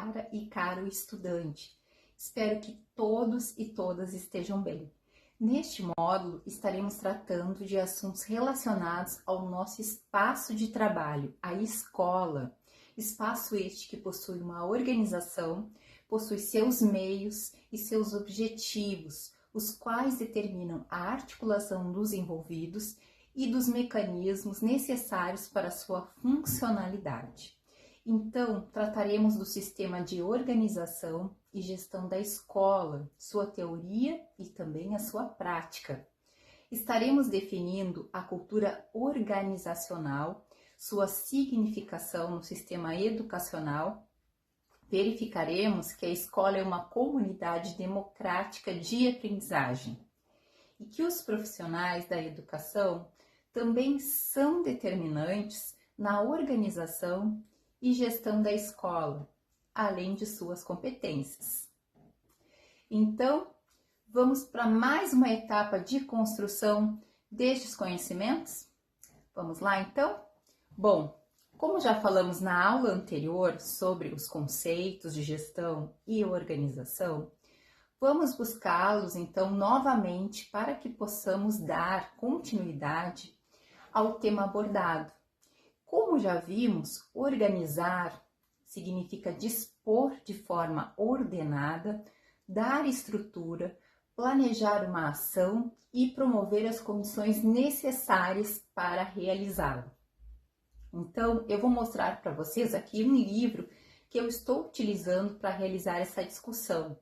cara e caro estudante. Espero que todos e todas estejam bem. Neste módulo, estaremos tratando de assuntos relacionados ao nosso espaço de trabalho, a escola. Espaço este que possui uma organização, possui seus meios e seus objetivos, os quais determinam a articulação dos envolvidos e dos mecanismos necessários para sua funcionalidade. Então, trataremos do sistema de organização e gestão da escola, sua teoria e também a sua prática. Estaremos definindo a cultura organizacional, sua significação no sistema educacional. Verificaremos que a escola é uma comunidade democrática de aprendizagem e que os profissionais da educação também são determinantes na organização e gestão da escola, além de suas competências. Então, vamos para mais uma etapa de construção destes conhecimentos? Vamos lá, então? Bom, como já falamos na aula anterior sobre os conceitos de gestão e organização, vamos buscá-los, então, novamente para que possamos dar continuidade ao tema abordado. Como já vimos, organizar significa dispor de forma ordenada, dar estrutura, planejar uma ação e promover as condições necessárias para realizá-la. Então, eu vou mostrar para vocês aqui um livro que eu estou utilizando para realizar essa discussão.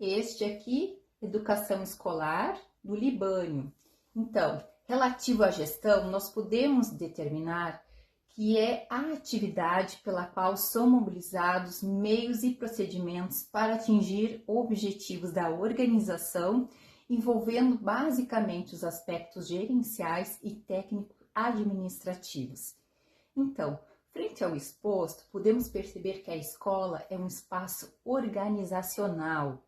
Este aqui, Educação Escolar, do Libânio. Então, relativo à gestão, nós podemos determinar que é a atividade pela qual são mobilizados meios e procedimentos para atingir objetivos da organização, envolvendo basicamente os aspectos gerenciais e técnico-administrativos. Então, frente ao exposto, podemos perceber que a escola é um espaço organizacional,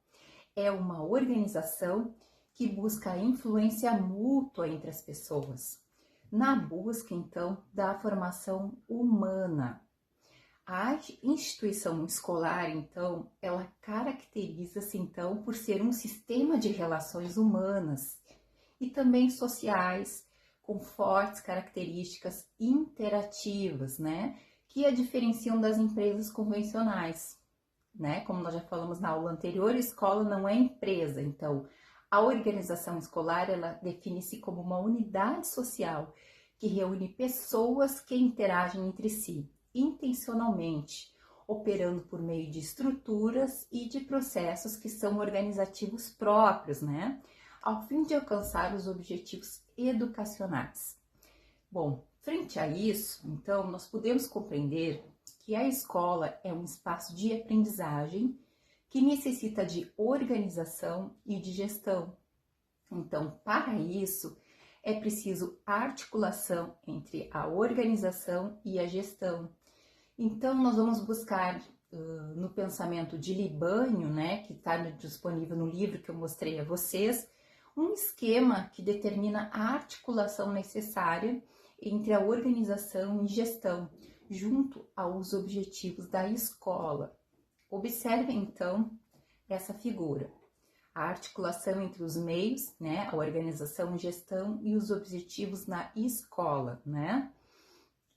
é uma organização que busca a influência mútua entre as pessoas, na busca, então, da formação humana. A instituição escolar, então, ela caracteriza-se, então, por ser um sistema de relações humanas e também sociais, com fortes características interativas, né, que a diferenciam das empresas convencionais, né? Como nós já falamos na aula anterior, a escola não é empresa, então a organização escolar, ela define-se como uma unidade social que reúne pessoas que interagem entre si, intencionalmente, operando por meio de estruturas e de processos que são organizativos próprios, né? Ao fim de alcançar os objetivos educacionais. Bom, frente a isso, então, nós podemos compreender que a escola é um espaço de aprendizagem que necessita de organização e de gestão. Então, para isso, é preciso articulação entre a organização e a gestão. Então, nós vamos buscar no pensamento de Libânio, né, que está disponível no livro que eu mostrei a vocês, um esquema que determina a articulação necessária entre a organização e gestão, junto aos objetivos da escola. Observem, então, essa figura. A articulação entre os meios, né, a organização e gestão e os objetivos na escola, né?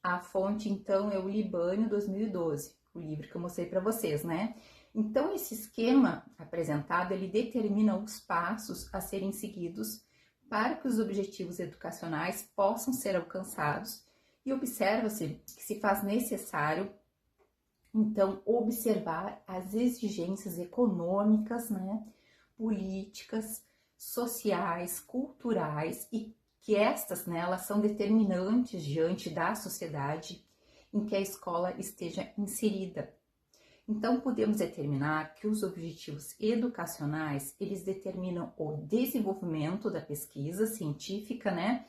A fonte, então, é o Libânio 2012, o livro que eu mostrei para vocês, né? Então, esse esquema apresentado, ele determina os passos a serem seguidos para que os objetivos educacionais possam ser alcançados e observa-se que se faz necessário, então, observar as exigências econômicas, né, políticas, sociais, culturais e que estas, né, elas são determinantes diante da sociedade em que a escola esteja inserida. Então, podemos determinar que os objetivos educacionais, eles determinam o desenvolvimento da pesquisa científica, né,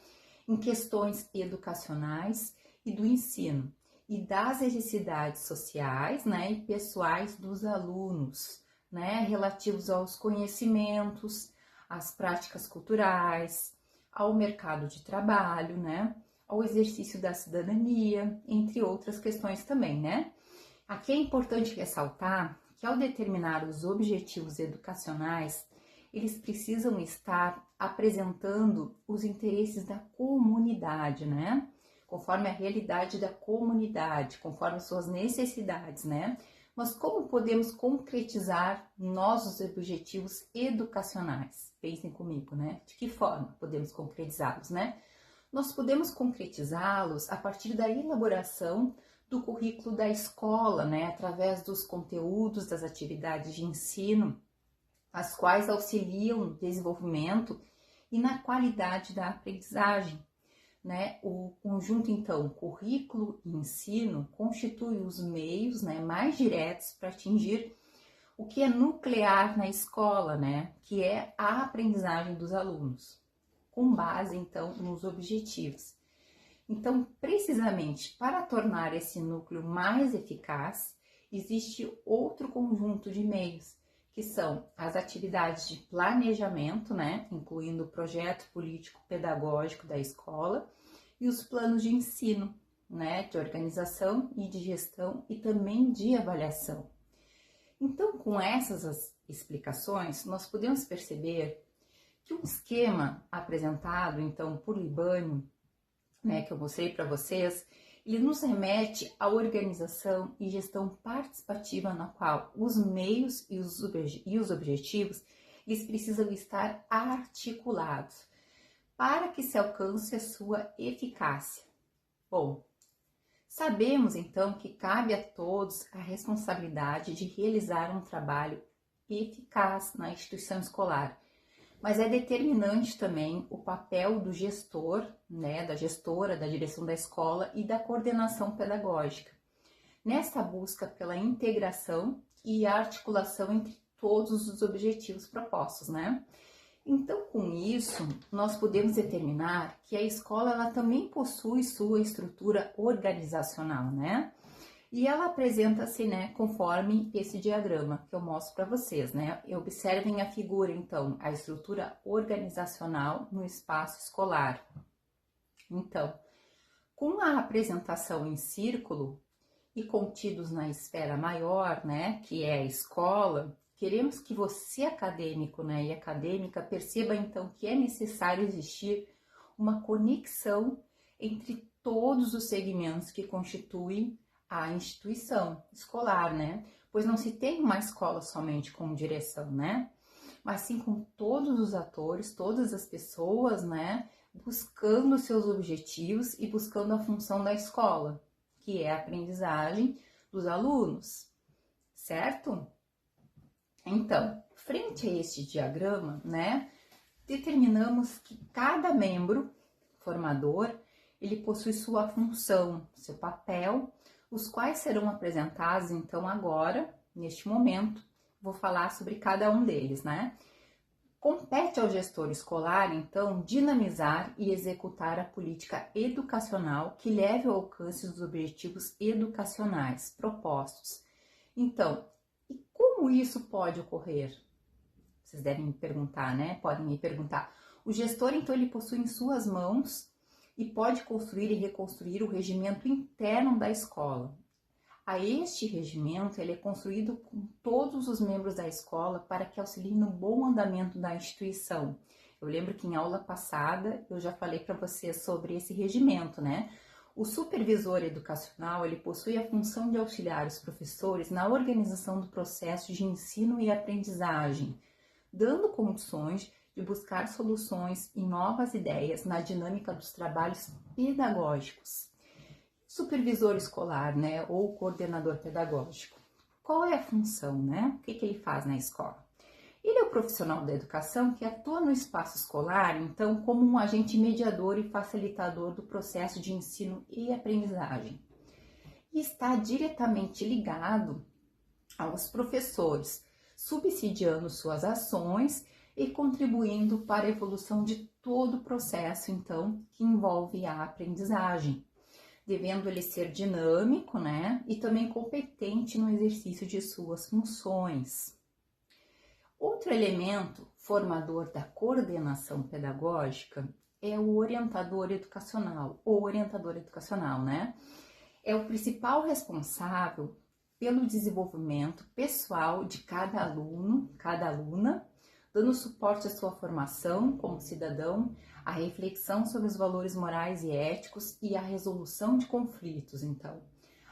em questões educacionais e do ensino, e das necessidades sociais, né, e pessoais dos alunos, né, relativos aos conhecimentos, às práticas culturais, ao mercado de trabalho, né, ao exercício da cidadania, entre outras questões também, né. Aqui é importante ressaltar que ao determinar os objetivos educacionais, eles precisam estar apresentando os interesses da comunidade, né? Conforme a realidade da comunidade, conforme suas necessidades, né? Mas como podemos concretizar nossos objetivos educacionais? Pensem comigo, né? De que forma podemos concretizá-los, né? Nós podemos concretizá-los a partir da elaboração do currículo da escola, né? Através dos conteúdos, das atividades de ensino, as quais auxiliam no desenvolvimento e na qualidade da aprendizagem, né? O conjunto, então, currículo e ensino constitui os meios, né, mais diretos para atingir o que é nuclear na escola, né? Que é a aprendizagem dos alunos, com base, então, nos objetivos. Então, precisamente para tornar esse núcleo mais eficaz, existe outro conjunto de meios, que são as atividades de planejamento, né, incluindo o projeto político-pedagógico da escola, e os planos de ensino, né, de organização e de gestão e também de avaliação. Então, com essas explicações, nós podemos perceber que o esquema apresentado, então, por Libânio, né, que eu mostrei para vocês, ele nos remete à organização e gestão participativa na qual os meios e os objetivos eles precisam estar articulados para que se alcance a sua eficácia. Bom, sabemos então que cabe a todos a responsabilidade de realizar um trabalho eficaz na instituição escolar, mas é determinante também o papel do gestor, né, da gestora, da direção da escola e da coordenação pedagógica, nesta busca pela integração e articulação entre todos os objetivos propostos, né? Então, com isso, nós podemos determinar que a escola ela também possui sua estrutura organizacional, né? E ela apresenta-se, né, conforme esse diagrama que eu mostro para vocês, né? Observem a figura, então, a estrutura organizacional no espaço escolar. Então, com a apresentação em círculo e contidos na esfera maior, né, que é a escola, queremos que você, acadêmico, né, e acadêmica, perceba, então, que é necessário existir uma conexão entre todos os segmentos que constituem a instituição escolar, né? Pois não se tem uma escola somente com direção, né? Mas sim com todos os atores, todas as pessoas, né? Buscando seus objetivos e buscando a função da escola, que é a aprendizagem dos alunos, certo? Então, frente a este diagrama, né? Determinamos que cada membro formador, ele possui sua função, seu papel, os quais serão apresentados, então, agora, neste momento, vou falar sobre cada um deles, né? Compete ao gestor escolar, então, dinamizar e executar a política educacional que leve ao alcance dos objetivos educacionais propostos. Então, e como isso pode ocorrer? Vocês devem me perguntar, né? Podem me perguntar. O gestor, então, ele possui em suas mãos e pode construir e reconstruir o regimento interno da escola. A este regimento, ele é construído com todos os membros da escola para que auxiliem no bom andamento da instituição. Eu lembro que em aula passada eu já falei para vocês sobre esse regimento, né? O supervisor educacional, ele possui a função de auxiliar os professores na organização do processo de ensino e aprendizagem, dando condições de buscar soluções e novas ideias na dinâmica dos trabalhos pedagógicos. Supervisor escolar, né, ou coordenador pedagógico. Qual é a função, né? O que ele faz na escola? Ele é o profissional da educação que atua no espaço escolar, então, como um agente mediador e facilitador do processo de ensino e aprendizagem. E está diretamente ligado aos professores, subsidiando suas ações e contribuindo para a evolução de todo o processo, então, que envolve a aprendizagem, devendo ele ser dinâmico, né, e também competente no exercício de suas funções. Outro elemento formador da coordenação pedagógica é o orientador educacional, ou orientador educacional, né? É o principal responsável pelo desenvolvimento pessoal de cada aluno, cada aluna, dando suporte à sua formação como cidadão, a reflexão sobre os valores morais e éticos e a resolução de conflitos. Então,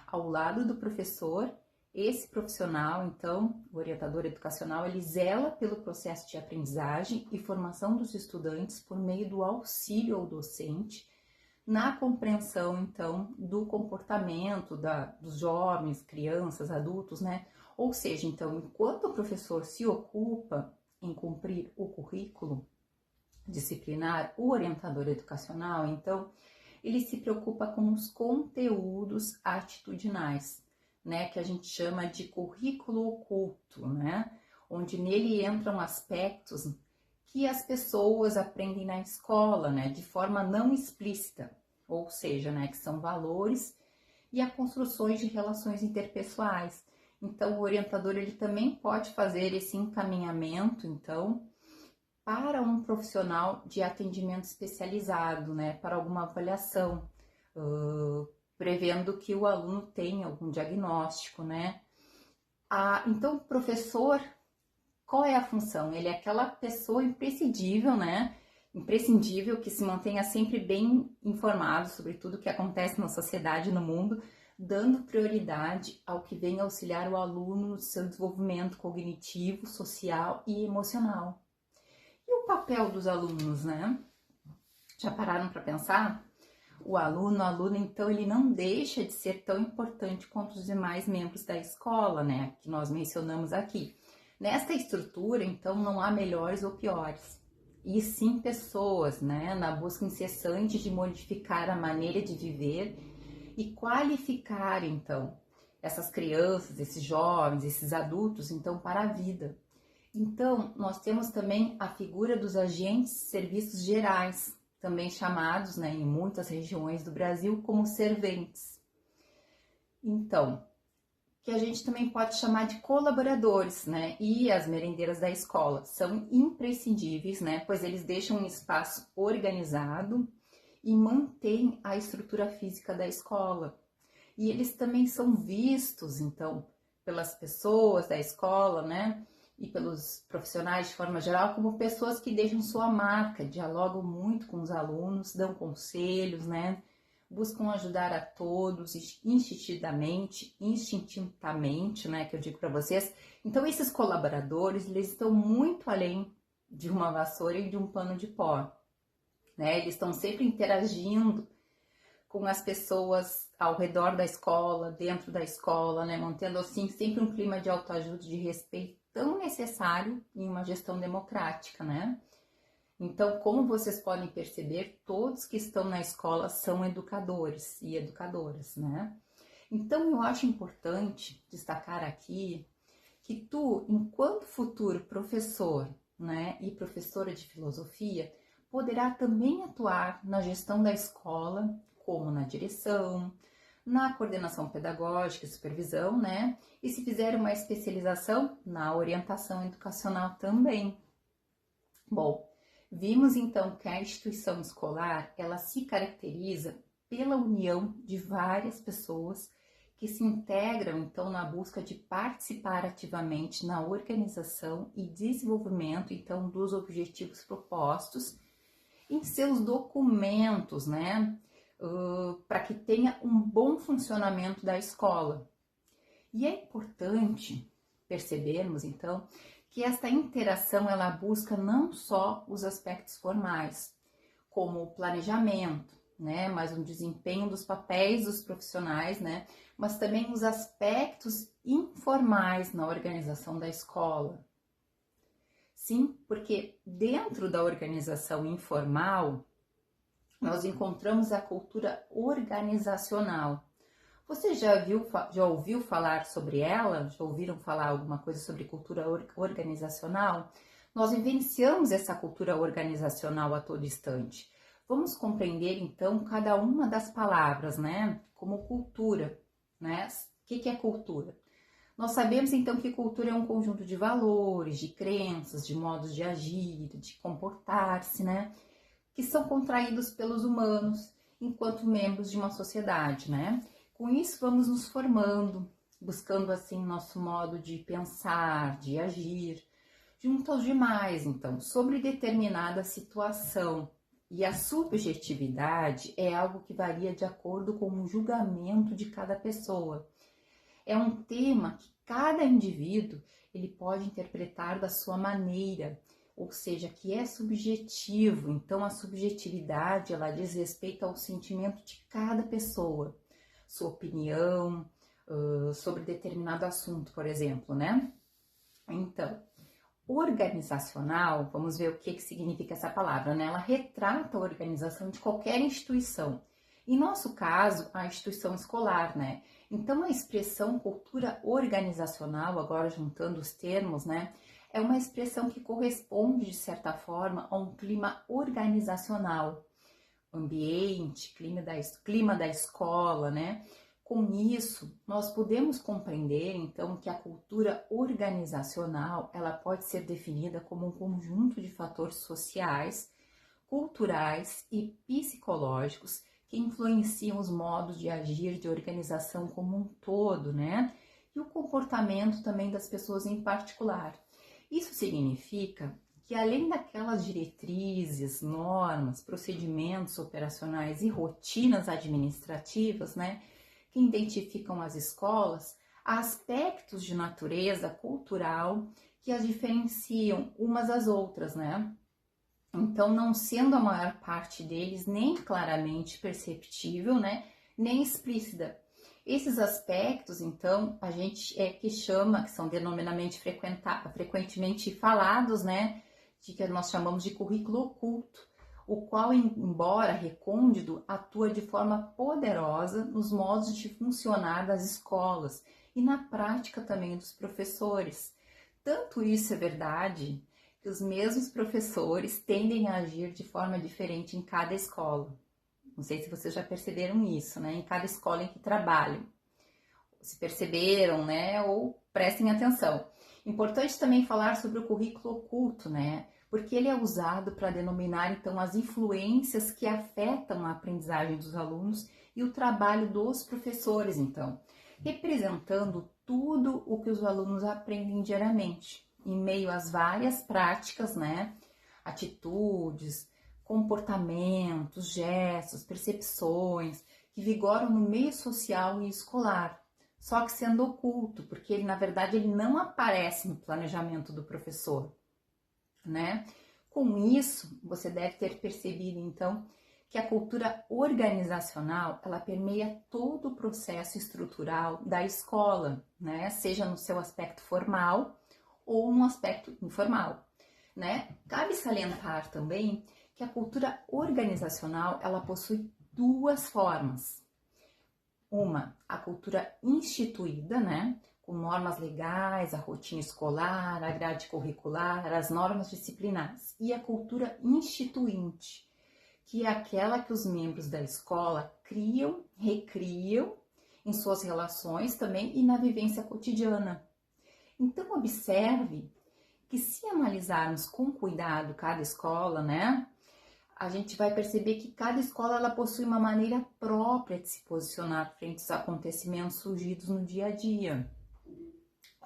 ao lado do professor, esse profissional, então, o orientador educacional, ele zela pelo processo de aprendizagem e formação dos estudantes por meio do auxílio ao docente na compreensão, então, do comportamento dos jovens, crianças, adultos, né? Ou seja, então, enquanto o professor se ocupa em cumprir o currículo disciplinar, o orientador educacional, então, ele se preocupa com os conteúdos atitudinais, né, que a gente chama de currículo oculto, né, onde nele entram aspectos que as pessoas aprendem na escola, né, de forma não explícita, ou seja, né, que são valores e a construções de relações interpessoais. Então, o orientador ele também pode fazer esse encaminhamento, então, para um profissional de atendimento especializado, né, para alguma avaliação, prevendo que o aluno tenha algum diagnóstico, né. Então, o professor, qual é a função? Ele é aquela pessoa imprescindível, né, imprescindível que se mantenha sempre bem informado sobre tudo que acontece na sociedade e no mundo, dando prioridade ao que vem auxiliar o aluno no seu desenvolvimento cognitivo, social e emocional. E o papel dos alunos, né? Já pararam para pensar? O aluno, a aluna, então, ele não deixa de ser tão importante quanto os demais membros da escola, né? Que nós mencionamos aqui. Nesta estrutura, então, não há melhores ou piores, e sim pessoas, né? Na busca incessante de modificar a maneira de viver e qualificar, então, essas crianças, esses jovens, esses adultos, então, para a vida. Então, nós temos também a figura dos agentes de serviços gerais, também chamados, né, em muitas regiões do Brasil, como serventes. Então, que a gente também pode chamar de colaboradores, né, e as merendeiras da escola são imprescindíveis, né, pois eles deixam um espaço organizado e mantêm a estrutura física da escola. E eles também são vistos, então, pelas pessoas da escola, né, e pelos profissionais de forma geral, como pessoas que deixam sua marca, dialogam muito com os alunos, dão conselhos, né? Buscam ajudar a todos instintivamente, né? Que eu digo para vocês. Então, esses colaboradores, eles estão muito além de uma vassoura e de um pano de pó, né? Eles estão sempre interagindo com as pessoas ao redor da escola, dentro da escola, né? Mantendo, assim, sempre um clima de autoajuda, de respeito, tão necessário em uma gestão democrática, né? Então, como vocês podem perceber, todos que estão na escola são educadores e educadoras, né? Então, eu acho importante destacar aqui que tu, enquanto futuro professor, né, e professora de filosofia, poderá também atuar na gestão da escola, como na direção, na coordenação pedagógica e supervisão, né? E se fizer uma especialização, na orientação educacional também. Bom, vimos então que a instituição escolar, ela se caracteriza pela união de várias pessoas que se integram então na busca de participar ativamente na organização e desenvolvimento então dos objetivos propostos em seus documentos, né? Para que tenha um bom funcionamento da escola. E é importante percebermos, então, que esta interação ela busca não só os aspectos formais, como o planejamento, né, mas o desempenho dos papéis dos profissionais, né, mas também os aspectos informais na organização da escola. Sim, porque dentro da organização informal, nós encontramos a cultura organizacional. Você já ouviu falar sobre ela? Já ouviram falar alguma coisa sobre cultura organizacional? Nós vivenciamos essa cultura organizacional a todo instante. Vamos compreender, então, cada uma das palavras, né? Como cultura, né? O que é cultura? Nós sabemos, então, que cultura é um conjunto de valores, de crenças, de modos de agir, de comportar-se, né? Que são contraídos pelos humanos enquanto membros de uma sociedade, né? Com isso, vamos nos formando, buscando assim nosso modo de pensar, de agir, junto aos demais, então, sobre determinada situação. E a subjetividade é algo que varia de acordo com o julgamento de cada pessoa. É um tema que cada indivíduo ele pode interpretar da sua maneira, ou seja, que é subjetivo. Então, a subjetividade ela diz respeito ao sentimento de cada pessoa, sua opinião sobre determinado assunto, por exemplo, né? Então, organizacional, vamos ver o que significa essa palavra, né? Ela retrata a organização de qualquer instituição. Em nosso caso, a instituição escolar, né? Então, a expressão cultura organizacional, agora juntando os termos, né? É uma expressão que corresponde, de certa forma, a um clima organizacional, ambiente, clima da escola, né? Com isso, nós podemos compreender, então, que a cultura organizacional, ela pode ser definida como um conjunto de fatores sociais, culturais e psicológicos que influenciam os modos de agir de organização como um todo, né? E o comportamento também das pessoas em particular. Isso significa que além daquelas diretrizes, normas, procedimentos operacionais e rotinas administrativas, né, que identificam as escolas, há aspectos de natureza cultural que as diferenciam umas das outras, né? Então, não sendo a maior parte deles nem claramente perceptível, né, nem explícita. Esses aspectos, então, a gente que chama, que são frequentemente falados, né, de que nós chamamos de currículo oculto, o qual, embora recôndito, atua de forma poderosa nos modos de funcionar das escolas e na prática também dos professores. Tanto isso é verdade que os mesmos professores tendem a agir de forma diferente em cada escola. Não sei se vocês já perceberam isso, né? Em cada escola em que trabalham. Se perceberam, né? Ou prestem atenção. Importante também falar sobre o currículo oculto, né? Porque ele é usado para denominar, então, as influências que afetam a aprendizagem dos alunos e o trabalho dos professores, então, representando tudo o que os alunos aprendem diariamente, em meio às várias práticas, né? Atitudes, comportamentos, gestos, percepções que vigoram no meio social e escolar, só que sendo oculto, porque ele, na verdade, ele não aparece no planejamento do professor, né? Com isso, você deve ter percebido, então, que a cultura organizacional, ela permeia todo o processo estrutural da escola, né? Seja no seu aspecto formal ou no aspecto informal, né? Cabe salientar também que a cultura organizacional, ela possui duas formas. Uma, a cultura instituída, né? Com normas legais, a rotina escolar, a grade curricular, as normas disciplinares. E a cultura instituinte, que é aquela que os membros da escola criam, recriam em suas relações também e na vivência cotidiana. Então, observe que se analisarmos com cuidado cada escola, né, a gente vai perceber que cada escola ela possui uma maneira própria de se posicionar frente aos acontecimentos surgidos no dia a dia.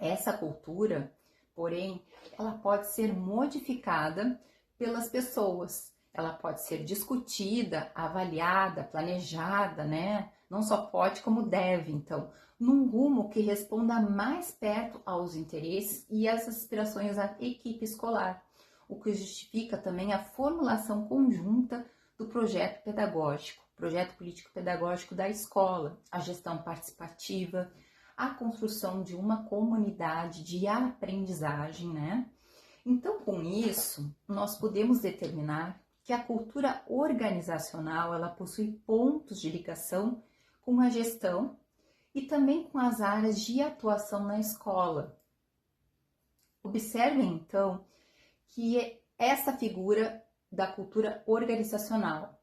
Essa cultura, porém, ela pode ser modificada pelas pessoas. Ela pode ser discutida, avaliada, planejada, né? Não só pode, como deve, então, num rumo que responda mais perto aos interesses e às aspirações da equipe escolar, o que justifica também a formulação conjunta do projeto pedagógico, projeto político-pedagógico da escola, a gestão participativa, a construção de uma comunidade de aprendizagem, né? Então, com isso, nós podemos determinar que a cultura organizacional, ela possui pontos de ligação com a gestão e também com as áreas de atuação na escola. Observem, então, que essa figura da cultura organizacional,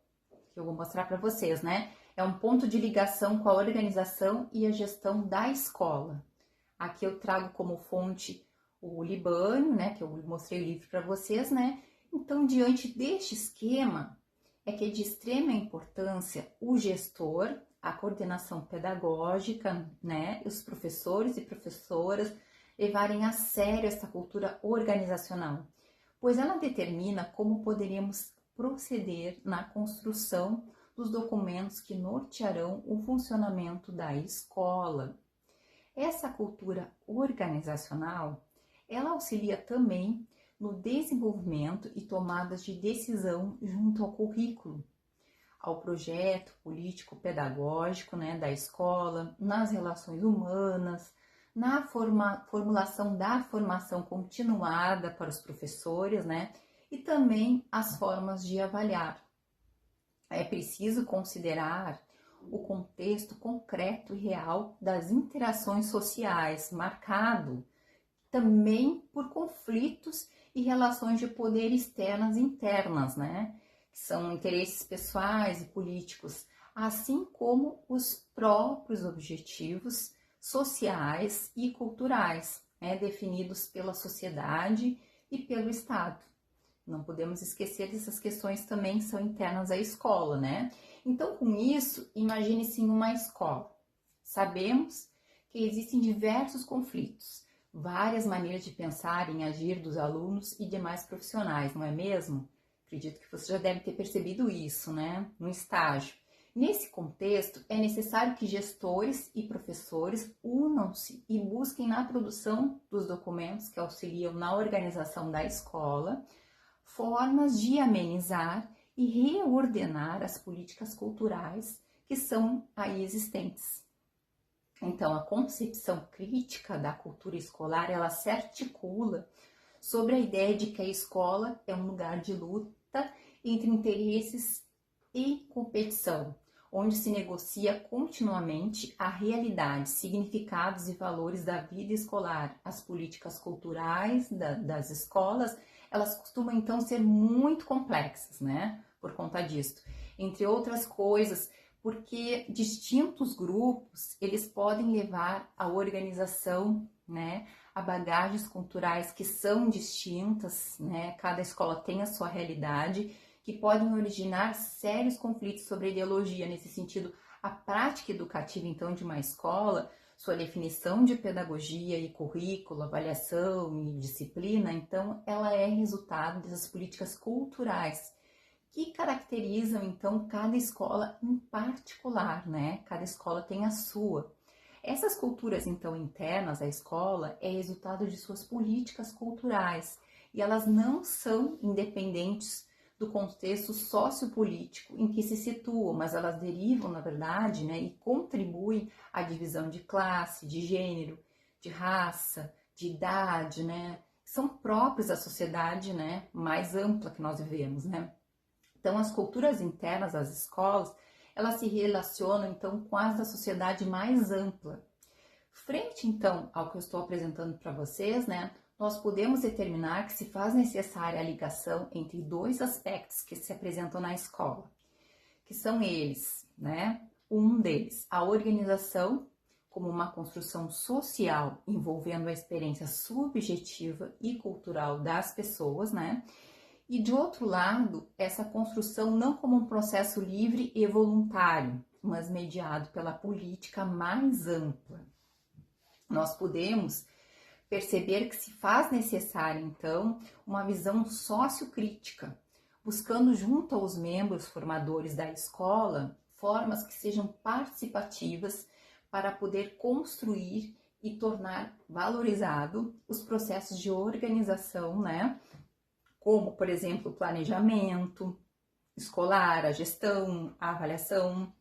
que eu vou mostrar para vocês, né? É um ponto de ligação com a organização e a gestão da escola. Aqui eu trago como fonte o Libânio, né? Que eu mostrei o livro para vocês, né? Então, diante deste esquema, é que é de extrema importância o gestor, a coordenação pedagógica, né, os professores e professoras levarem a sério essa cultura organizacional, pois ela determina como poderemos proceder na construção dos documentos que nortearão o funcionamento da escola. Essa cultura organizacional, ela auxilia também no desenvolvimento e tomadas de decisão junto ao currículo, ao projeto político-pedagógico, né, da escola, nas relações humanas, na formulação da formação continuada para os professores, né, e também as formas de avaliar. É preciso considerar o contexto concreto e real das interações sociais, marcado também por conflitos e relações de poder externas e internas, né? Que são interesses pessoais e políticos, assim como os próprios objetivos sociais e culturais, né? Definidos pela sociedade e pelo Estado. Não podemos esquecer que essas questões também são internas à escola, né? Então, com isso, imagine-se em uma escola. Sabemos que existem diversos conflitos, várias maneiras de pensar e agir dos alunos e demais profissionais, não é mesmo? Acredito que você já deve ter percebido isso, né? No estágio. Nesse contexto, é necessário que gestores e professores unam-se e busquem na produção dos documentos que auxiliam na organização da escola formas de amenizar e reordenar as políticas culturais que são aí existentes. Então, a concepção crítica da cultura escolar, ela se articula sobre a ideia de que a escola é um lugar de luta entre interesses e competição, onde se negocia continuamente a realidade, significados e valores da vida escolar. As políticas culturais das escolas, elas costumam então ser muito complexas, né? Por conta disso. Entre outras coisas, porque distintos grupos, eles podem levar a organização, né, a bagagens culturais que são distintas, né? Cada escola tem a sua realidade, que podem originar sérios conflitos sobre a ideologia. Nesse sentido, a prática educativa, então, de uma escola, sua definição de pedagogia e currículo, avaliação e disciplina, então, ela é resultado dessas políticas culturais que caracterizam, então, cada escola em particular, né? Cada escola tem a sua. Essas culturas, então, internas à escola é resultado de suas políticas culturais e elas não são independentes do contexto sociopolítico em que se situam, mas elas derivam, na verdade, né, e contribuem à divisão de classe, de gênero, de raça, de idade, né, são próprios da sociedade, né, mais ampla que nós vivemos, né. Então, as culturas internas das escolas, elas se relacionam, então, com as da sociedade mais ampla. Frente, então, ao que eu estou apresentando para vocês, né, nós podemos determinar que se faz necessária a ligação entre dois aspectos que se apresentam na escola, que são eles, né, um deles, a organização como uma construção social envolvendo a experiência subjetiva e cultural das pessoas, né, e de outro lado, essa construção não como um processo livre e voluntário, mas mediado pela política mais ampla. Nós podemos perceber que se faz necessária, então, uma visão sociocrítica, buscando junto aos membros formadores da escola formas que sejam participativas para poder construir e tornar valorizado os processos de organização, né? Como, por exemplo, o planejamento escolar, a gestão, a avaliação,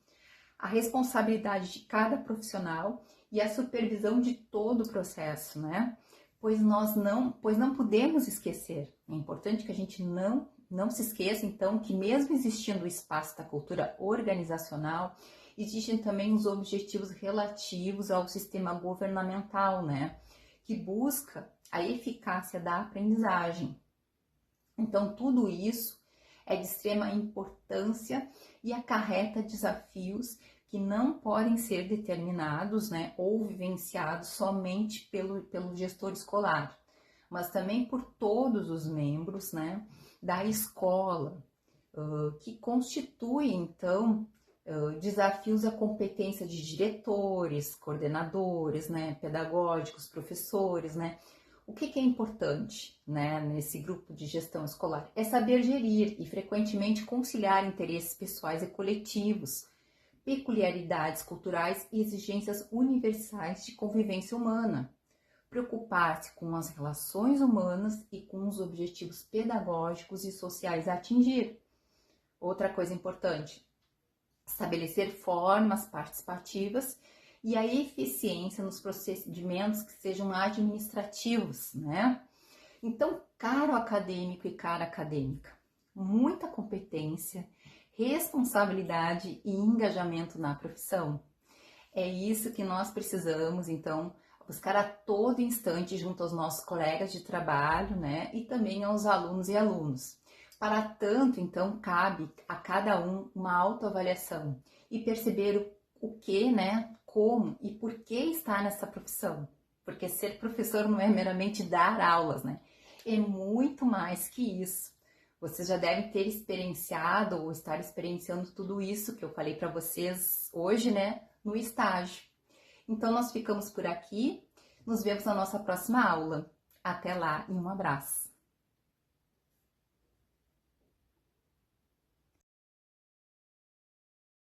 a responsabilidade de cada profissional e a supervisão de todo o processo, né? Pois não podemos esquecer. É importante que a gente não se esqueça, então, que mesmo existindo o espaço da cultura organizacional, existem também os objetivos relativos ao sistema governamental, né? Que busca a eficácia da aprendizagem. Então, tudo isso é de extrema importância e acarreta desafios que não podem ser determinados, né, ou vivenciados somente pelo gestor escolar, mas também por todos os membros, né, da escola, que constituem, então, desafios à competência de diretores, coordenadores, né, pedagógicos, professores, né? O que é importante, né, nesse grupo de gestão escolar? É saber gerir e frequentemente conciliar interesses pessoais e coletivos, peculiaridades culturais e exigências universais de convivência humana. Preocupar-se com as relações humanas e com os objetivos pedagógicos e sociais a atingir. Outra coisa importante, estabelecer formas participativas e a eficiência nos procedimentos que sejam administrativos, né? Então, caro acadêmico e cara acadêmica, muita competência, responsabilidade e engajamento na profissão. É isso que nós precisamos, então, buscar a todo instante junto aos nossos colegas de trabalho, né? E também aos alunos e alunos. Para tanto, então, cabe a cada um uma autoavaliação e perceber o que, né, como e por que está nessa profissão. Porque ser professor não é meramente dar aulas, né? É muito mais que isso. Vocês já devem ter experienciado ou estar experienciando tudo isso que eu falei para vocês hoje, né, no estágio. Então, nós ficamos por aqui. Nos vemos na nossa próxima aula. Até lá e um abraço.